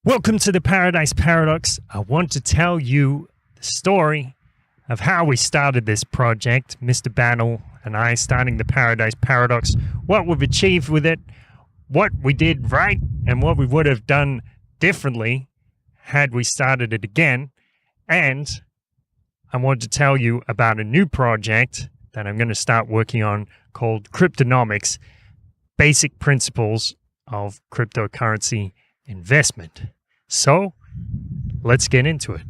Welcome to the Paradise Paradox. I want to tell you the story of how we started this project, Mr. Bannell and I starting the Paradise Paradox, what we've achieved with it, what we did right, and what we would have done differently had we started it again. And I want to tell you about a new project that I'm going to start working on called Cryptonomics, Basic Principles of Cryptocurrency Investment. So let's get into it.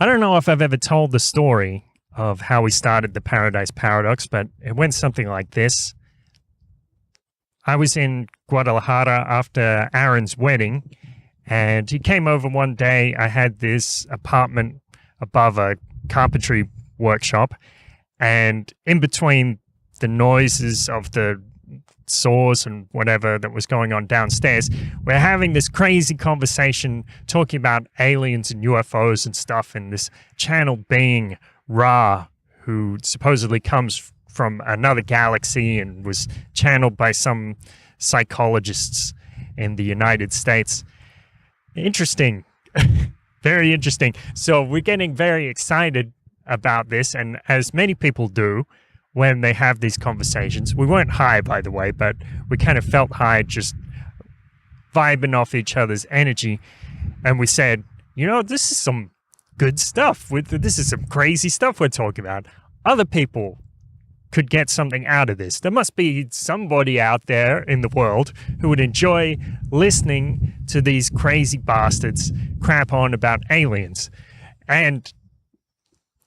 I don't know if I've ever told the story of how we started the Paradise Paradox, but it went something like this. I was in Guadalajara after Aaron's wedding, and he came over one day. I had this apartment above a carpentry workshop, and in between the noises of the saws and whatever that was going on downstairs, we're having this crazy conversation talking about aliens and UFOs and stuff, and this channel being Ra, who supposedly comes from another galaxy and was channeled by some psychologists in the United States. Interesting. Very interesting. So we're getting very excited about this, and as many people do when they have these conversations. We weren't high, by the way, but we kind of felt high, just vibing off each other's energy. And we said, you know, this is some good stuff. This is some crazy stuff we're talking about. Other people could get something out of this. There must be somebody out there in the world who would enjoy listening to these crazy bastards crap on about aliens. And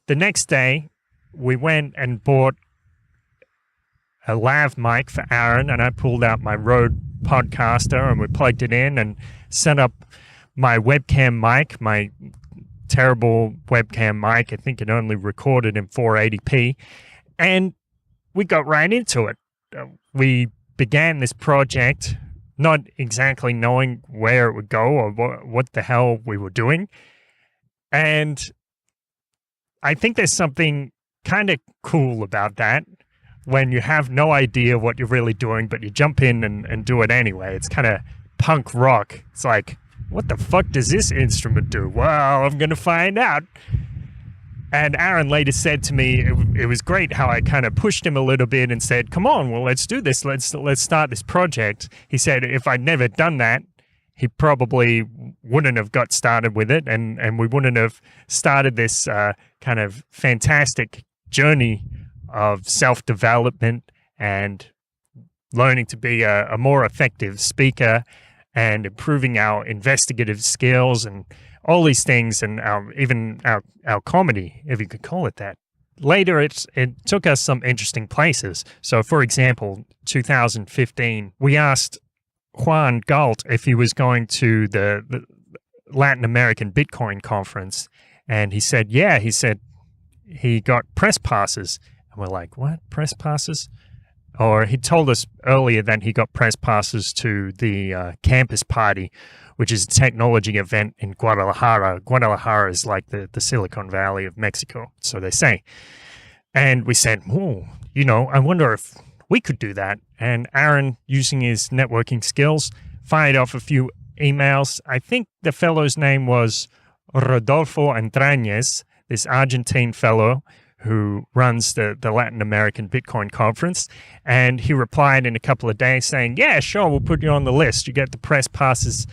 the next day, we went and bought a lav mic for Aaron, and I pulled out my Rode Podcaster and we plugged it in and set up my webcam mic, my terrible webcam mic. I think it only recorded in 480p, and we got right into it. We began this project not exactly knowing where it would go or what the hell we were doing, and I think there's something kind of cool about that when you have no idea what you're really doing, but you jump in and do it anyway. It's kind of punk rock. It's like, what the fuck does this instrument do? Well, I'm going to find out. And Aaron later said to me, it was great how I kind of pushed him a little bit and said, come on, well, let's do this. Let's start this project. He said if I'd never done that, he probably wouldn't have got started with it, and we wouldn't have started this kind of fantastic journey of self-development and learning to be a more effective speaker and improving our investigative skills and all these things, and even our comedy, if you could call it that. Later, it took us some interesting places. So, for example, 2015, we asked Juan Galt if he was going to the Latin American Bitcoin conference, and he said, yeah. He said he got press passes. And we're like, what? Press passes? Or he told us earlier that he got press passes to the campus party, which is a technology event in Guadalajara. Guadalajara is like the Silicon Valley of Mexico, so they say. And we said, oh, you know, I wonder if we could do that. And Aaron, using his networking skills, fired off a few emails. I think the fellow's name was Rodolfo Entrañez, this Argentine fellow who runs the Latin American Bitcoin conference. And he replied in a couple of days saying, yeah, sure, we'll put you on the list. You get the press passes,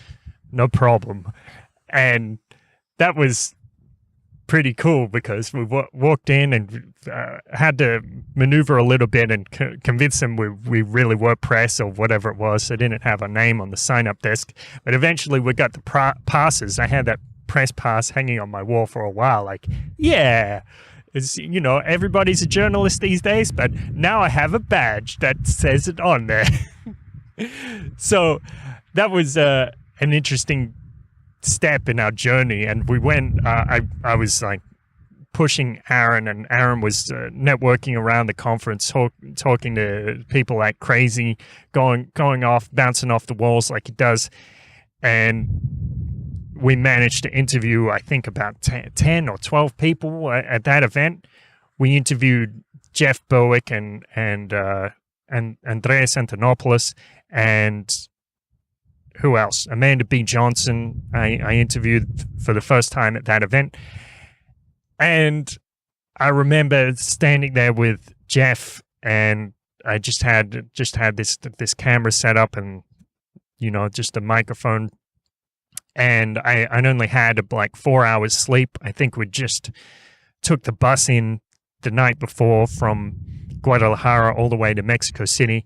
no problem. And that was pretty cool because we walked in and had to maneuver a little bit and convince them we really were press or whatever it was. They didn't have our name on the sign-up desk. But eventually we got the passes. I had that press pass hanging on my wall for a while. Like, yeah. It's, you know, everybody's a journalist these days, but now I have a badge that says it on there. So that was an interesting step in our journey. And we went, I was like pushing Aaron, and Aaron was networking around the conference, talking to people like crazy, going off, bouncing off the walls like he does. And we managed to interview, I think, about 10 or 12 people at that event. We interviewed Jeff Berwick and Andreas Antonopoulos, and who else? Amanda B. Johnson, I interviewed for the first time at that event. And I remember standing there with Jeff, and I just had this camera set up, and just a microphone. And I only had like 4 hours sleep. I think we just took the bus in the night before from Guadalajara all the way to Mexico City.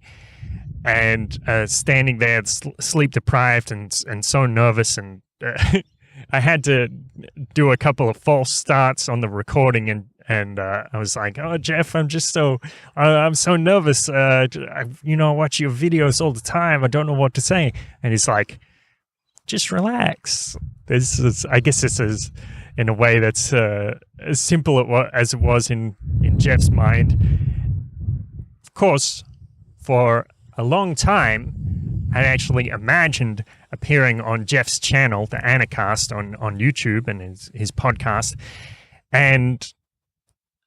And standing there, sleep deprived and so nervous, and I had to do a couple of false starts on the recording, and I was like, "Oh, Jeff, I'm so nervous. I watch your videos all the time. I don't know what to say." And he's like, "Just relax." I guess this is in a way that's as simple as it was in Jeff's mind. Of course, for a long time, I'd actually imagined appearing on Jeff's channel, the Anacast, on YouTube and his podcast. And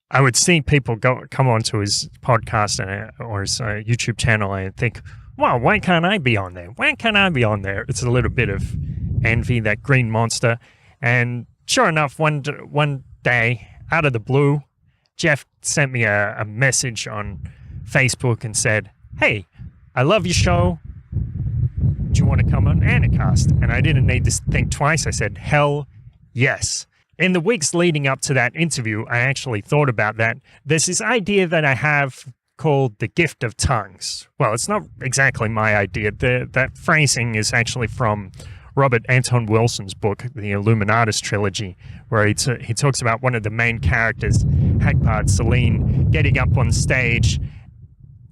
I would see people come onto his podcast or his YouTube channel and think, wow, why can't I be on there? Why can't I be on there? It's a little bit of envy, that green monster. And sure enough, one day, out of the blue, Jeff sent me a message on Facebook and said, "Hey, I love your show. Do you want to come on Anacast?" And I didn't need to think twice. I said, hell yes. In the weeks leading up to that interview, I actually thought about that. There's this idea that I have called the gift of tongues. Well, it's not exactly my idea. That phrasing is actually from Robert Anton Wilson's book, the Illuminatus trilogy, where he talks about one of the main characters, Hagpard Celine, getting up on stage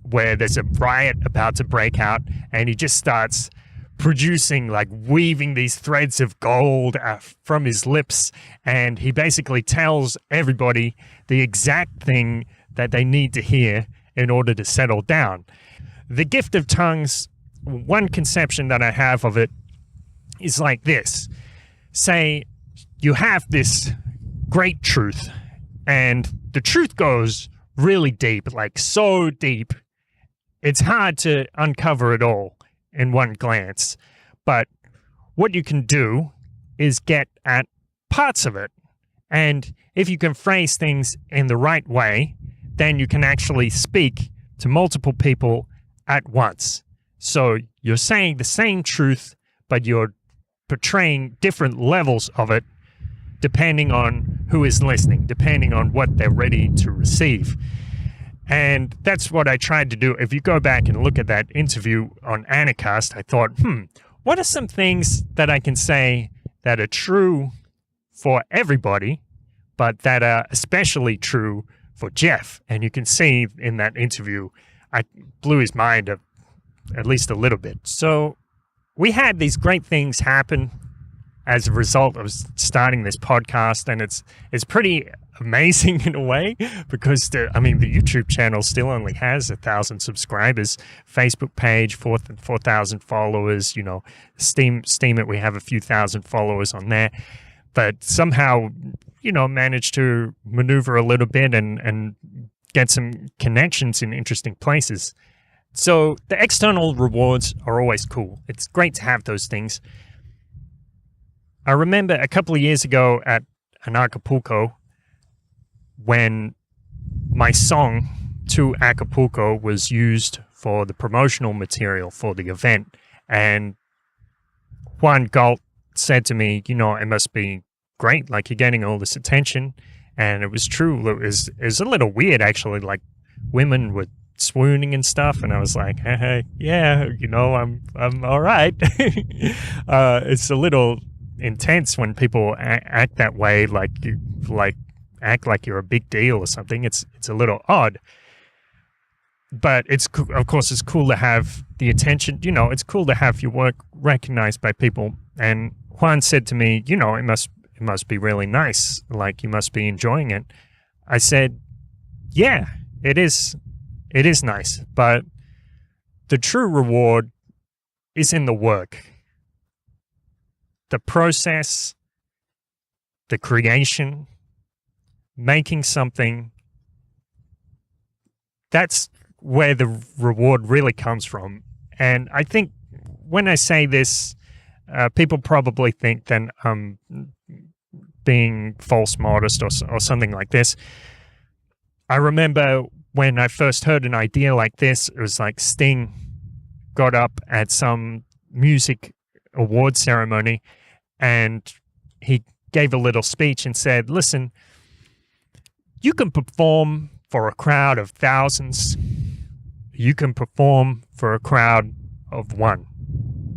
where there's a riot about to break out, and he just starts producing, like weaving these threads of gold from his lips, and he basically tells everybody the exact thing that they need to hear in order to settle down. The gift of tongues, one conception that I have of it is like this. Say you have this great truth, and the truth goes really deep, like so deep, it's hard to uncover it all in one glance. But what you can do is get at parts of it. And if you can phrase things in the right way, then you can actually speak to multiple people at once. So you're saying the same truth, but you're portraying different levels of it depending on who is listening, depending on what they're ready to receive. And that's what I tried to do. If you go back and look at that interview on Anacast, I thought, what are some things that I can say that are true for everybody, but that are especially true for Jeff? And you can see in that interview, I blew his mind at least a little bit. So we had these great things happen as a result of starting this podcast, and it's pretty amazing in a way, because the YouTube channel still only has 1,000 subscribers, Facebook page 4,000 followers, Steam it, we have a few thousand followers on there, but somehow managed to maneuver a little bit and get some connections in interesting places. So the external rewards are always cool. It's great to have those things. I remember a couple of years ago at an Acapulco, when my song To Acapulco was used for the promotional material for the event. And Juan Galt said to me, it must be great, like you're getting all this attention. And it was true. It was a little weird, actually, like women were swooning and stuff. And I was like, hey, yeah, I'm all right. It's a little intense when people act that way, act like you're a big deal or something. It's a little odd, but of course it's cool to have the attention. It's cool to have your work recognized by people. And Juan said to me, it must be really nice. Like, you must be enjoying it. I said, yeah, it is. It is nice. But the true reward is in the work. The process, the creation, making something. That's where the reward really comes from. And I think when I say this, people probably think that I'm being false modest or something like this. I remember when I first heard an idea like this, it was like Sting got up at some music award ceremony and he gave a little speech and said, listen, you can perform for a crowd of thousands. You can perform for a crowd of one,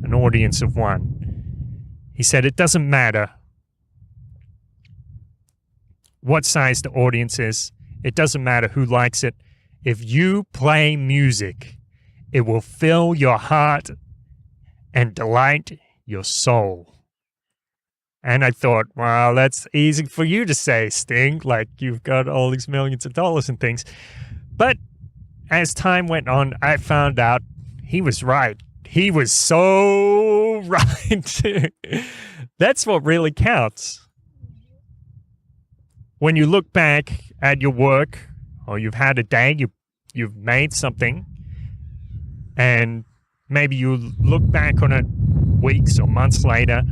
an audience of one. He said, it doesn't matter what size the audience is. It doesn't matter who likes it. If you play music, it will fill your heart and delight your soul. And I thought, wow, that's easy for you to say, Sting. Like, you've got all these millions of dollars and things. But as time went on, I found out he was right. He was so right. That's what really counts. When you look back at your work, or you've had a day, you've made something, and maybe you look back on it weeks or months later,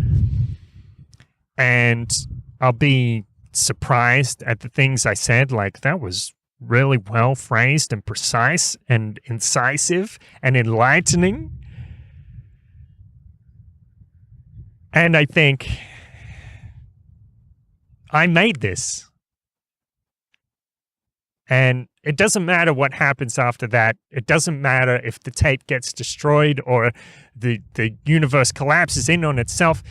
and I'll be surprised at the things I said, like, that was really well phrased and precise and incisive and enlightening. And I think, I made this. And it doesn't matter what happens after that. It doesn't matter if the tape gets destroyed or the universe collapses in on itself.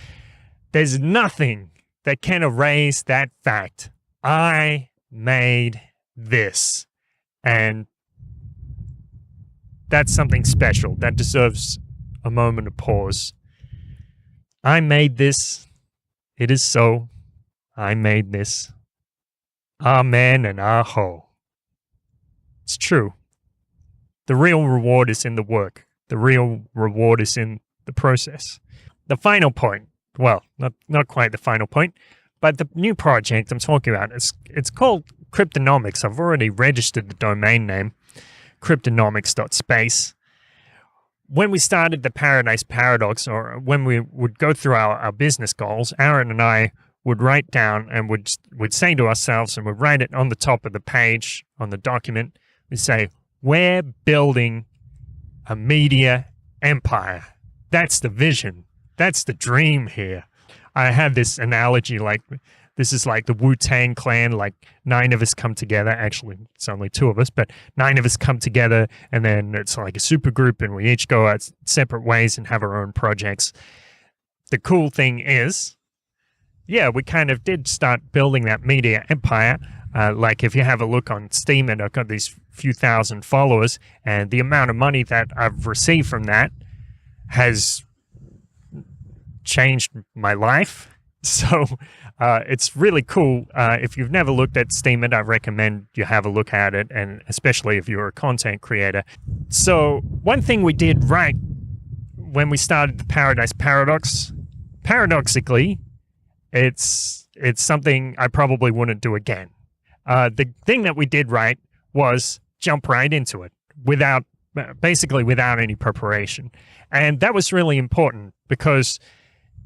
There's nothing that can erase that fact. I made this. And that's something special. That deserves a moment of pause. I made this. It is so. I made this. Amen and aho. It's true. The real reward is in the work. The real reward is in the process. The final point, well, not quite the final point, but the new project I'm talking about, it's called Cryptonomics. I've already registered the domain name, cryptonomics.space. When we started the Paradise Paradox, or when we would go through our business goals, Aaron and I would write down and would say to ourselves, and we'd write it on the top of the page, on the document, we say, we're building a media empire. That's the vision. That's the dream here. I have this analogy, like, this is like the Wu-Tang Clan, like 9 of us come together. Actually, it's only 2 of us, but 9 of us come together, and then it's like a super group, and we each go our separate ways and have our own projects. The cool thing is, yeah, we kind of did start building that media empire. Like, if you have a look on Steam, and I've got these few thousand followers, and the amount of money that I've received from that has changed my life. So it's really cool. If you've never looked at Steam, I recommend you have a look at it, and especially if you're a content creator. So one thing we did right when we started the Paradise Paradox, paradoxically, it's something I probably wouldn't do again. The thing that we did right was jump right into it basically without any preparation. And that was really important, because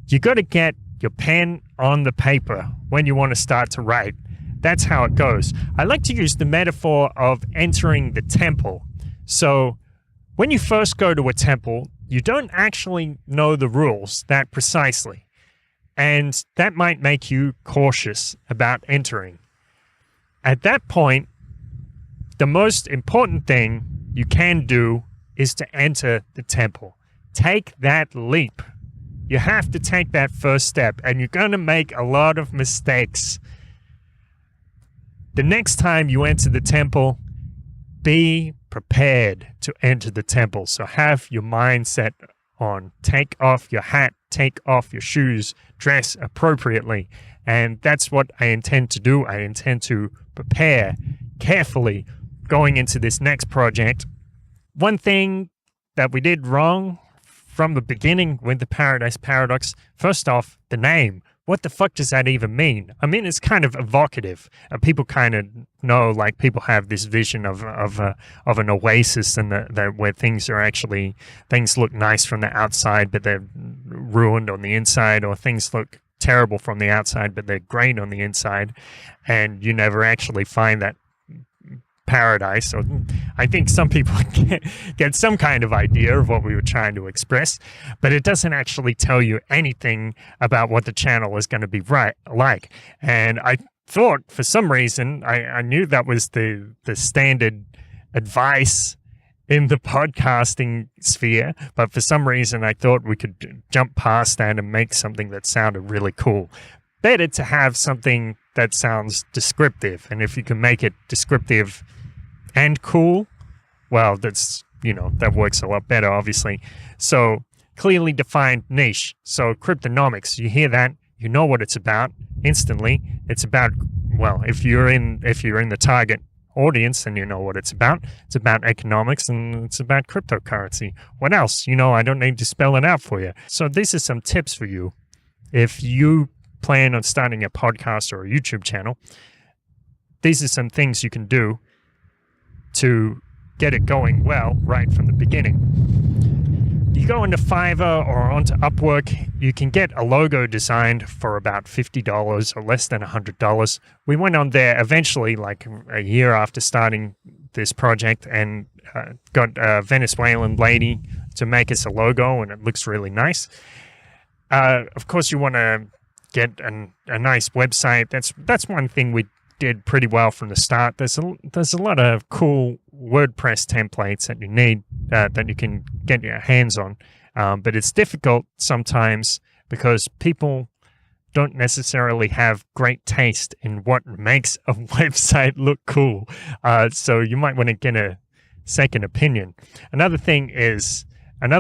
you got to get your pen on the paper when you want to start to write. That's how it goes. I like to use the metaphor of entering the temple. So when you first go to a temple, you don't actually know the rules that precisely. And that might make you cautious about entering. At that point, the most important thing you can do is to enter the temple. Take that leap. You have to take that first step, and you're going to make a lot of mistakes. The next time you enter the temple, be prepared to enter the temple. So have your mindset on. Take off your hat, take off your shoes, dress appropriately, And that's what I intend to do. I intend to prepare carefully going into this next project. One thing that we did wrong from the beginning with the Paradise Paradox, first off, the name. What the fuck does that even mean? I mean, it's kind of evocative. People kind of know, like, people have this vision of an oasis, and where things look nice from the outside, but they're ruined on the inside, or things look terrible from the outside, but they're great on the inside, and you never actually find that paradise. So I think some people get some kind of idea of what we were trying to express, but it doesn't actually tell you anything about what the channel is going to be like. And I thought, for some reason, I knew that was the standard advice in the podcasting sphere, but for some reason I thought we could jump past that and make something that sounded really cool. Better to have something that sounds descriptive, and if you can make it descriptive and cool, well, that works a lot better, obviously. So, clearly defined niche. So, cryptonomics, you hear that, you know what it's about instantly. It's about, well, if you're in the target audience, then you know what it's about. It's about economics, and it's about cryptocurrency. What else? I don't need to spell it out for you. So, these are some tips for you. If you plan on starting a podcast or a YouTube channel, these are some things you can do to get it going well right from the beginning. You go into Fiverr or onto Upwork, you can get a logo designed for about $50 or less than $100. We went on there eventually, like a year after starting this project, and got a Venezuelan lady to make us a logo, and it looks really nice. Of course, you want to get a nice website. That's one thing we did pretty well from the start. There's a lot of cool WordPress templates that you need, that you can get your hands on, but it's difficult sometimes because people don't necessarily have great taste in what makes a website look cool. So you might want to get a second opinion. Another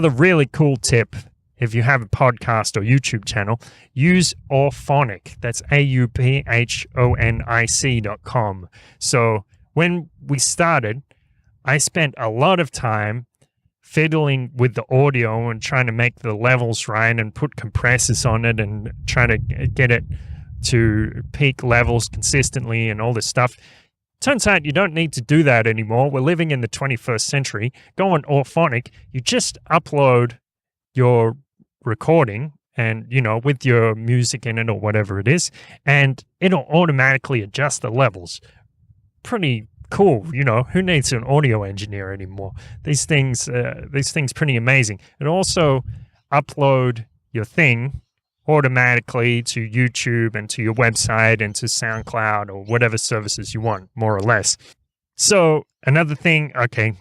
really cool tip. If you have a podcast or YouTube channel, use Auphonic. That's AUPHONIC.com. So when we started, I spent a lot of time fiddling with the audio and trying to make the levels right and put compressors on it and trying to get it to peak levels consistently and all this stuff. Turns out you don't need to do that anymore. We're living in the 21st century. Go on Auphonic. You just upload your recording and, with your music in it or whatever it is, and it'll automatically adjust the levels. Pretty cool. Who needs an audio engineer anymore? These things pretty amazing. And also upload your thing automatically to YouTube and to your website and to SoundCloud or whatever services you want, more or less. So another thing, okay,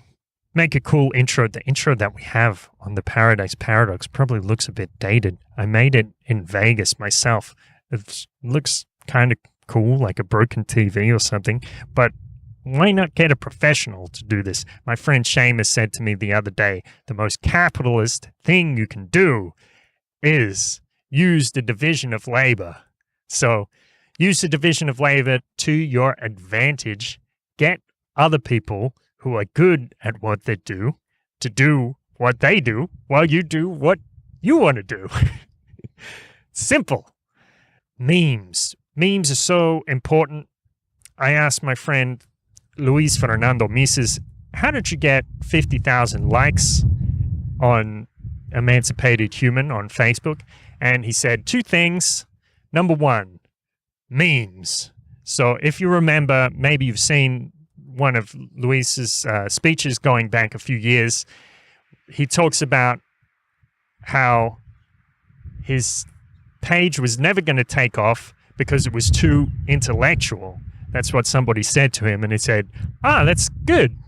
make a cool intro. The intro that we have on the Paradise Paradox probably looks a bit dated. I made it in Vegas myself. It looks kind of cool, like a broken TV or something, but why not get a professional to do this? My friend Seamus said to me the other day, the most capitalist thing you can do is use the division of labor. So use the division of labor to your advantage. Get other people who are good at what they do to do what they do while you do what you want to do. Simple. Memes. Memes are so important. I asked my friend Luis Fernando Mises, how did you get 50,000 likes on Emancipated Human on Facebook? And he said 2 things. Number 1, memes. So if you remember, maybe you've seen one of Luis's speeches going back a few years. He talks about how his page was never going to take off because it was too intellectual. That's what somebody said to him, and he said, that's good.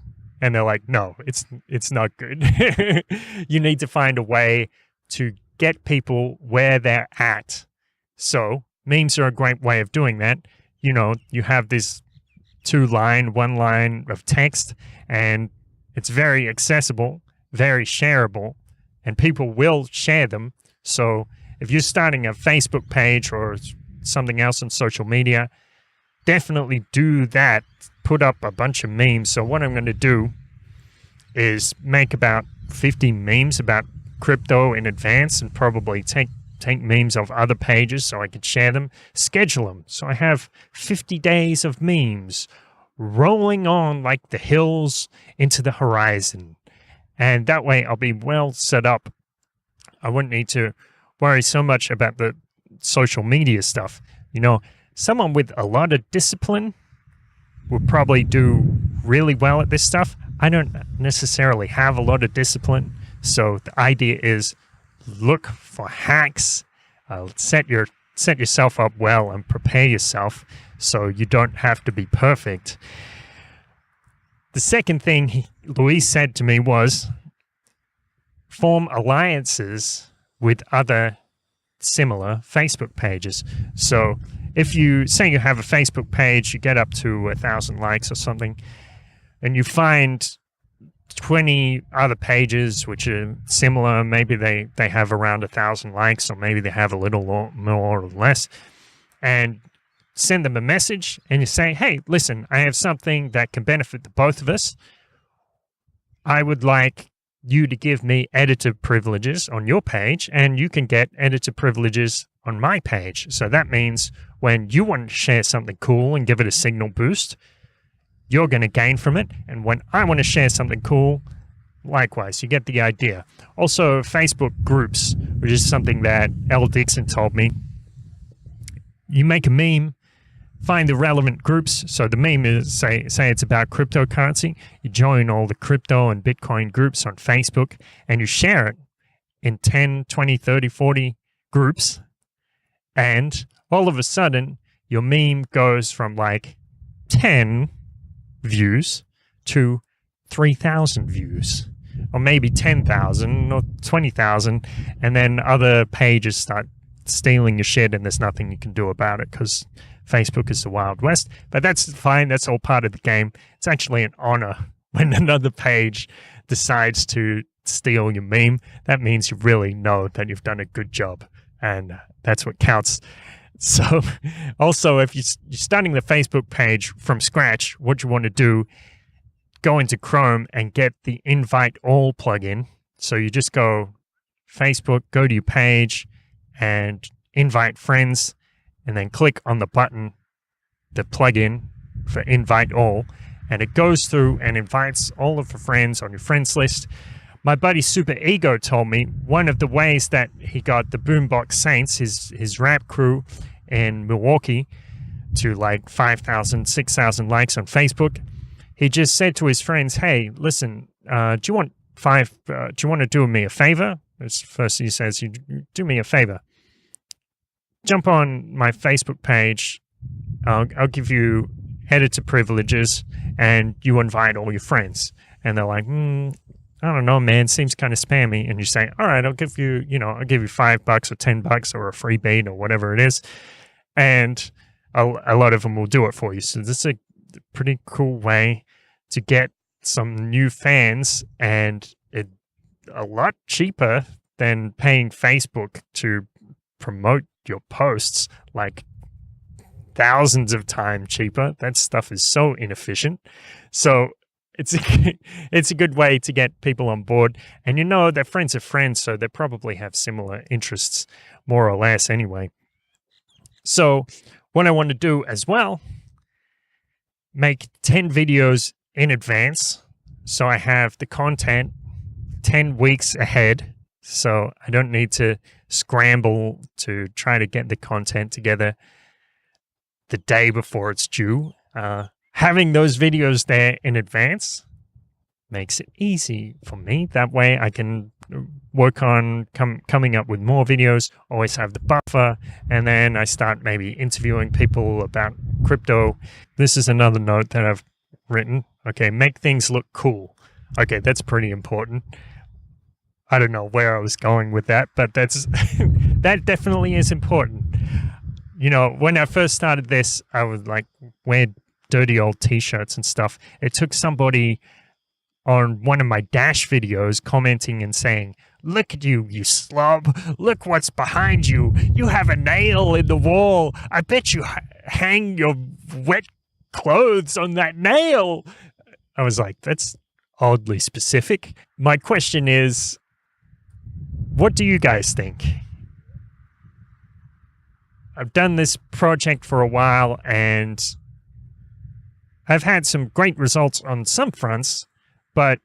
And they're like, no, it's not good. You need to find a way to get people where they're at. So memes are a great way of doing that. You have this 1 line of text, and it's very accessible, very shareable, and people will share them. So if you're starting a Facebook page or something else on social media, definitely do that. Put up a bunch of memes. So what I'm going to do is make about 50 memes about crypto in advance, and probably take memes of other pages so I can share them, schedule them. So I have 50 days of memes rolling on like the hills into the horizon. And that way I'll be well set up. I wouldn't need to worry so much about the social media stuff. You know, someone with a lot of discipline will probably do really well at this stuff. I don't necessarily have a lot of discipline. So the idea is look for hacks, set yourself up well and prepare yourself so you don't have to be perfect. The second thing Luis said to me was form alliances with other similar Facebook pages. So if you say you have a Facebook page, you get up to 1,000 likes or something, and you find 20 other pages which are similar, maybe they have around 1,000 likes, or maybe they have a little more or less, and send them a message and you say, hey, listen, I have something that can benefit the both of us. I would like you to give me editor privileges on your page, and you can get editor privileges on my page. So that means when you want to share something cool and give it a signal boost, you're going to gain from it. And when I want to share something cool, likewise, you get the idea. Also, Facebook groups, which is something that L. Dixon told me. You make a meme, find the relevant groups. So the meme is, say it's about cryptocurrency. You join all the crypto and Bitcoin groups on Facebook, and you share it in 10, 20, 30, 40 groups. And all of a sudden, your meme goes from like 10 views to 3,000 views, or maybe 10,000 or 20,000. And then other pages start stealing your shit, and there's nothing you can do about it because Facebook is the Wild West. But that's fine. That's all part of the game. It's actually an honor when another page decides to steal your meme. That means you really know that you've done a good job, and that's what counts. So also, if you're starting the Facebook page from scratch, what you want to do, go into Chrome and get the invite all plugin. So you just go Facebook, go to your page and invite friends, and then click on the button, the plugin for invite all, and it goes through and invites all of the friends on your friends list. My buddy Super Ego told me one of the ways that he got the Boombox Saints, his rap crew in Milwaukee, to like 5,000, 6,000 likes on Facebook. He just said to his friends, hey, listen, do you want to do me a favor? First he says, you do me a favor. Jump on my Facebook page. I'll give you editor privileges, and you invite all your friends. And they're like, I don't know, man, seems kind of spammy. And you say, all right, I'll give you $5 or $10 or a free beat or whatever it is. And a lot of them will do it for you. So this is a pretty cool way to get some new fans, and it a lot cheaper than paying Facebook to promote your posts, like thousands of times cheaper. That stuff is so inefficient. So it's a good way to get people on board. And you know, they're friends of friends, so they probably have similar interests, more or less anyway. So what I want to do as well, make 10 videos in advance. So I have the content 10 weeks ahead. So I don't need to scramble to try to get the content together the day before it's due. Having those videos there in advance makes it easy for me. That way I can work on coming up with more videos, always have the buffer, and then I start maybe interviewing people about crypto. This is another note that I've written. Okay, make things look cool. Okay, that's pretty important. I don't know where I was going with that, but that's that definitely is important. You know, when I first started this, I would like wear dirty old t-shirts and stuff. It took somebody on one of my Dash videos commenting and saying, "Look at you, you slob. Look what's behind you. You have a nail in the wall. I bet you hang your wet clothes on that nail." I was like, that's oddly specific. My question is, what do you guys think? I've done this project for a while and I've had some great results on some fronts, but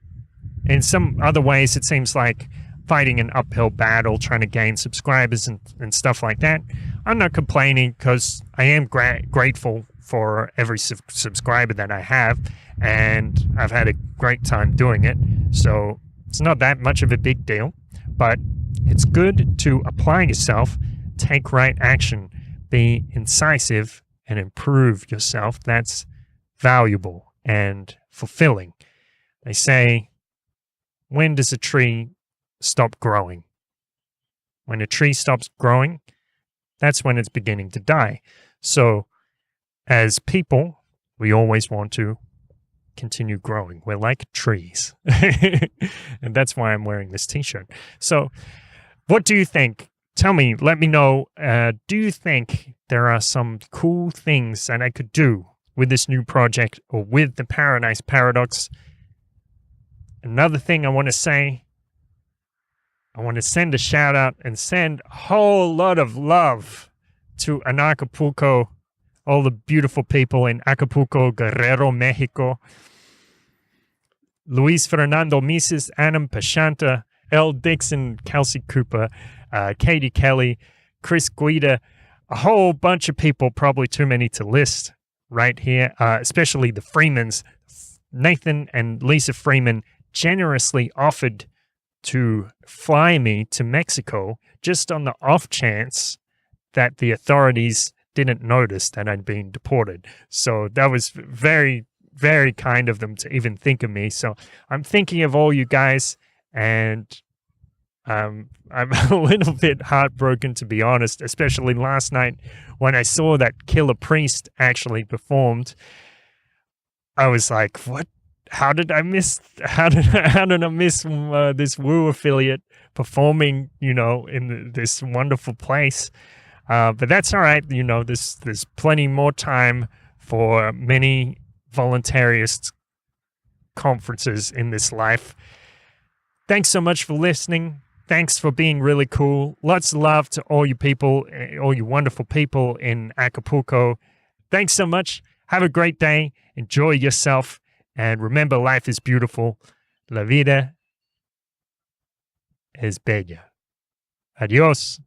in some other ways it seems like fighting an uphill battle, trying to gain subscribers and stuff like that. I'm not complaining because I am grateful for every subscriber that I have, and I've had a great time doing it. So it's not that much of a big deal, but it's good to apply yourself, take right action, be incisive, and improve yourself. That's valuable and fulfilling. They say, when does a tree stop growing? When a tree stops growing, that's when it's beginning to die. So as people, we always want to continue growing. We're like trees. And that's why I'm wearing this t-shirt. So what do you think? Tell me, let me know. Do you think there are some cool things that I could do with this new project or with the Paradise Paradox? Another thing I want to say, I want to send a shout out and send a whole lot of love to Acapulco, all the beautiful people in Acapulco, Guerrero, Mexico. Luis Fernando Mises, Adam Pashanta, L. Dixon, Kelsey Cooper, Katie Kelly, Chris Guida, a whole bunch of people, probably too many to list right here, especially the Freemans. Nathan and Lisa Freeman generously offered to fly me to Mexico just on the off chance that the authorities didn't notice that I'd been deported. So that was very, very kind of them to even think of me. So I'm thinking of all you guys, and I'm a little bit heartbroken, to be honest, especially last night when I saw that Killer Priest actually performed. I was like, what? How did I miss this Woo affiliate performing, in this wonderful place? But that's all right. There's plenty more time for many voluntarist conferences in this life. Thanks so much for listening. Thanks for being really cool. Lots of love to all you people, all you wonderful people in Acapulco. Thanks so much. Have a great day. Enjoy yourself. And remember, life is beautiful. La vida es bella. Adios.